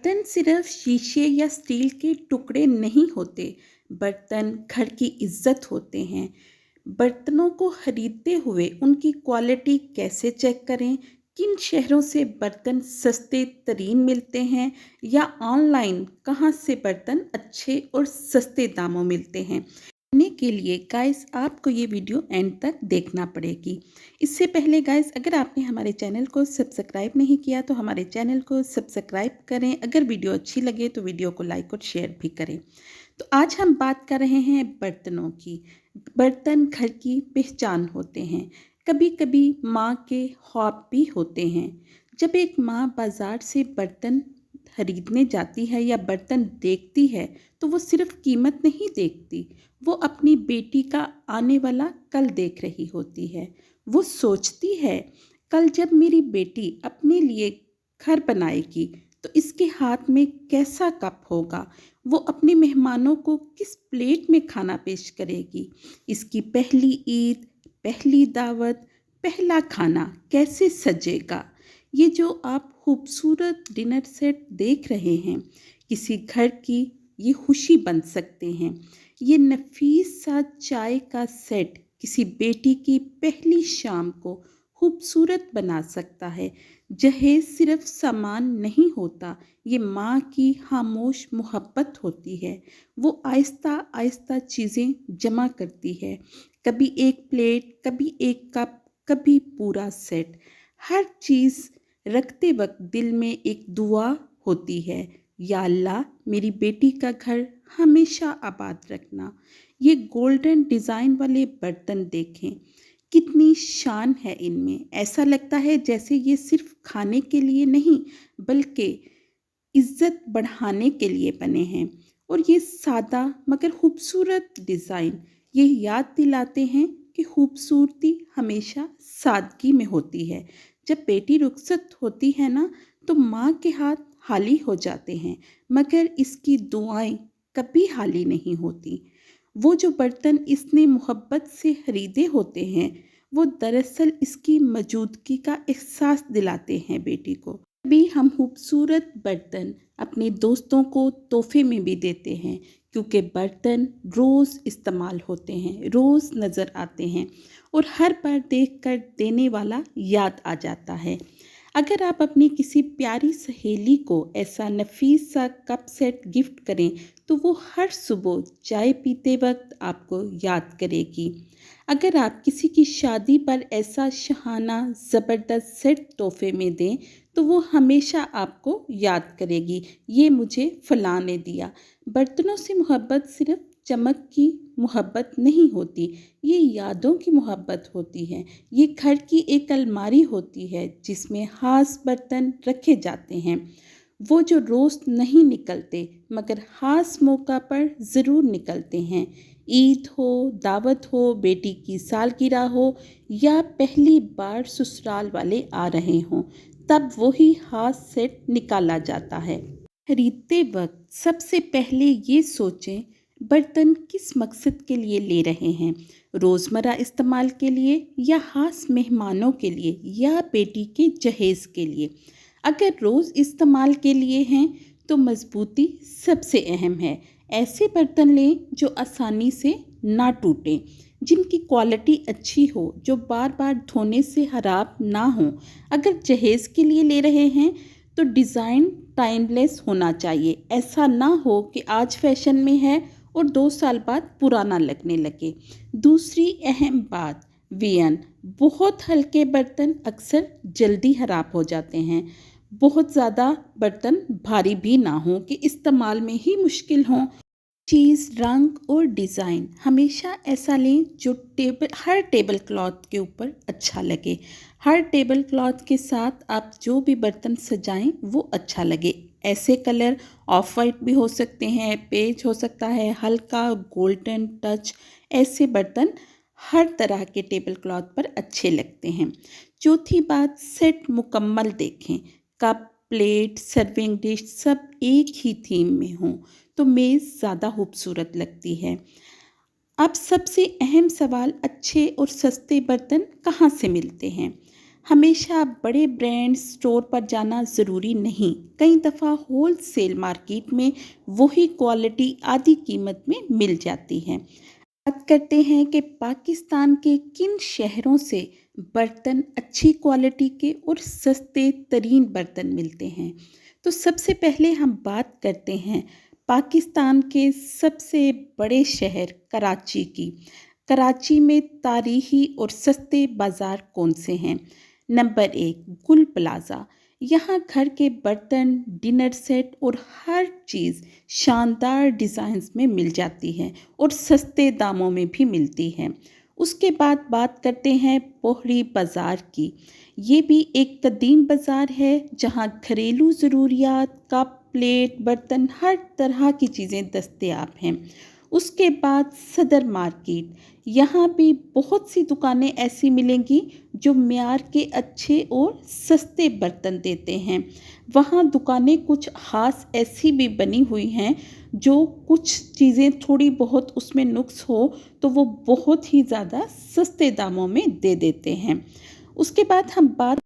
बर्तन सिर्फ शीशे या स्टील के टुकड़े नहीं होते। बर्तन घर की इज्जत होते हैं। बर्तनों को खरीदते हुए उनकी क्वालिटी कैसे चेक करें, किन शहरों से बर्तन सस्ते तरीन मिलते हैं या ऑनलाइन कहाँ से बर्तन अच्छे और सस्ते दामों मिलते हैं, जानने के लिए गाइस आपको ये वीडियो एंड तक देखना पड़ेगी। इससे पहले गाइस, अगर आपने हमारे चैनल को सब्सक्राइब नहीं किया तो हमारे चैनल को सब्सक्राइब करें। अगर वीडियो अच्छी लगे तो वीडियो को लाइक और शेयर भी करें। तो आज हम बात कर रहे हैं बर्तनों की। बर्तन घर की पहचान होते हैं, कभी कभी माँ के ख्वाब भी होते हैं। जब एक माँ बाजार से बर्तन खरीदने जाती है या बर्तन देखती है तो वो सिर्फ कीमत नहीं देखती, वो अपनी बेटी का आने वाला कल देख रही होती है। वो सोचती है, कल जब मेरी बेटी अपने लिए घर बनाएगी तो इसके हाथ में कैसा कप होगा, वो अपने मेहमानों को किस प्लेट में खाना पेश करेगी, इसकी पहली ईद, पहली दावत, पहला खाना कैसे सजेगा। ये जो आप खूबसूरत डिनर सेट देख रहे हैं, किसी घर की ये खुशी बन सकते हैं। ये नफीस सा चाय का सेट किसी बेटी की पहली शाम को खूबसूरत बना सकता है। जहेज सिर्फ सामान नहीं होता, ये माँ की खामोश मोहब्बत होती है। वो आहिस्ता आहिस्ता चीज़ें जमा करती है, कभी एक प्लेट, कभी एक कप, कभी पूरा सेट। हर चीज़ रखते वक्त दिल में एक दुआ होती है, या अल्लाह मेरी बेटी का घर हमेशा आबाद रखना। ये गोल्डन डिज़ाइन वाले बर्तन देखें, कितनी शान है इनमें। ऐसा लगता है जैसे ये सिर्फ खाने के लिए नहीं बल्कि इज्जत बढ़ाने के लिए बने हैं। और ये सादा मगर खूबसूरत डिज़ाइन ये याद दिलाते हैं कि खूबसूरती हमेशा सादगी में होती है। जब बेटी रुखसत होती है ना, तो माँ के हाथ खाली हो जाते हैं, मगर इसकी दुआएं कभी खाली नहीं होती। वो जो बर्तन इसने मोहब्बत से खरीदे होते हैं, वो दरअसल इसकी मौजूदगी का एहसास दिलाते हैं बेटी को। भी हम खूबसूरत बर्तन अपने दोस्तों को तोहफे में भी देते हैं, क्योंकि बर्तन रोज़ इस्तेमाल होते हैं, रोज़ नज़र आते हैं और हर बार देखकर देने वाला याद आ जाता है। अगर आप अपनी किसी प्यारी सहेली को ऐसा नफीस सा कप सेट गिफ्ट करें तो वो हर सुबह चाय पीते वक्त आपको याद करेगी। अगर आप किसी की शादी पर ऐसा शहाना ज़बरदस्त सेट तोहफे में दें तो वो हमेशा आपको याद करेगी, ये मुझे फलां ने दिया। बर्तनों से मोहब्बत सिर्फ चमक की मोहब्बत नहीं होती, ये यादों की मोहब्बत होती है। ये घर की एक अलमारी होती है जिसमें खास बर्तन रखे जाते हैं, वो जो रोज़ नहीं निकलते मगर खास मौका पर ज़रूर निकलते हैं। ईद हो, दावत हो, बेटी की सालगिरह हो या पहली बार ससुराल वाले आ रहे हों, तब वही खास सेट निकाला जाता है। खरीदते वक्त सबसे पहले ये सोचें, बर्तन किस मकसद के लिए ले रहे हैं, रोज़मर्रा इस्तेमाल के लिए या ख़ास मेहमानों के लिए या बेटी के जहेज़ के लिए। अगर रोज़ इस्तेमाल के लिए हैं तो मजबूती सबसे अहम है। ऐसे बर्तन लें जो आसानी से ना टूटें, जिनकी क्वालिटी अच्छी हो, जो बार बार धोने से ख़राब ना हो। अगर जहेज़ के लिए ले रहे हैं तो डिज़ाइन टाइमलेस होना चाहिए, ऐसा ना हो कि आज फैशन में है और 2 साल बाद पुराना लगने लगे। दूसरी अहम बात, वियन। बहुत हल्के बर्तन अक्सर जल्दी ख़राब हो जाते हैं। बहुत ज़्यादा बर्तन भारी भी ना हो कि इस्तेमाल में ही मुश्किल हो। चीज़, रंग और डिज़ाइन हमेशा ऐसा लें जो हर टेबल क्लॉथ के ऊपर अच्छा लगे। हर टेबल क्लॉथ के साथ आप जो भी बर्तन सजाएं वो अच्छा लगे। ऐसे कलर ऑफ वाइट भी हो सकते हैं, पेज हो सकता है, हल्का गोल्डन टच। ऐसे बर्तन हर तरह के टेबल क्लॉथ पर अच्छे लगते हैं। चौथी बात, सेट मुकम्मल देखें। कप, प्लेट, सर्विंग डिश सब एक ही थीम में हों तो मेज़ ज़्यादा खूबसूरत लगती है। अब सबसे अहम सवाल, अच्छे और सस्ते बर्तन कहाँ से मिलते हैं। हमेशा बड़े ब्रांड स्टोर पर जाना ज़रूरी नहीं। कई दफ़ा होल सेल मार्केट में वही क्वालिटी आधी कीमत में मिल जाती है। बात करते हैं कि पाकिस्तान के किन शहरों से बर्तन अच्छी क्वालिटी के और सस्ते तरीन बर्तन मिलते हैं। तो सबसे पहले हम बात करते हैं पाकिस्तान के सबसे बड़े शहर कराची की। कराची में तारीखी और सस्ते बाज़ार कौन से हैं? नंबर एक, गुल प्लाज़ा। यहाँ घर के बर्तन, डिनर सेट और हर चीज़ शानदार डिज़ाइंस में मिल जाती है और सस्ते दामों में भी मिलती है। उसके बाद बात करते हैं पोहरी बाज़ार की। ये भी एक कदीम बाज़ार है जहाँ घरेलू ज़रूरियात, कप, प्लेट, बर्तन, हर तरह की चीज़ें दस्तयाब हैं। उसके बाद सदर मार्केट, यहाँ भी बहुत सी दुकानें ऐसी मिलेंगी जो म्यार के अच्छे और सस्ते बर्तन देते हैं। वहाँ दुकानें कुछ ख़ास ऐसी भी बनी हुई हैं जो कुछ चीज़ें थोड़ी बहुत उसमें नुक्स हो तो वो बहुत ही ज़्यादा सस्ते दामों में दे देते हैं। उसके बाद हम बात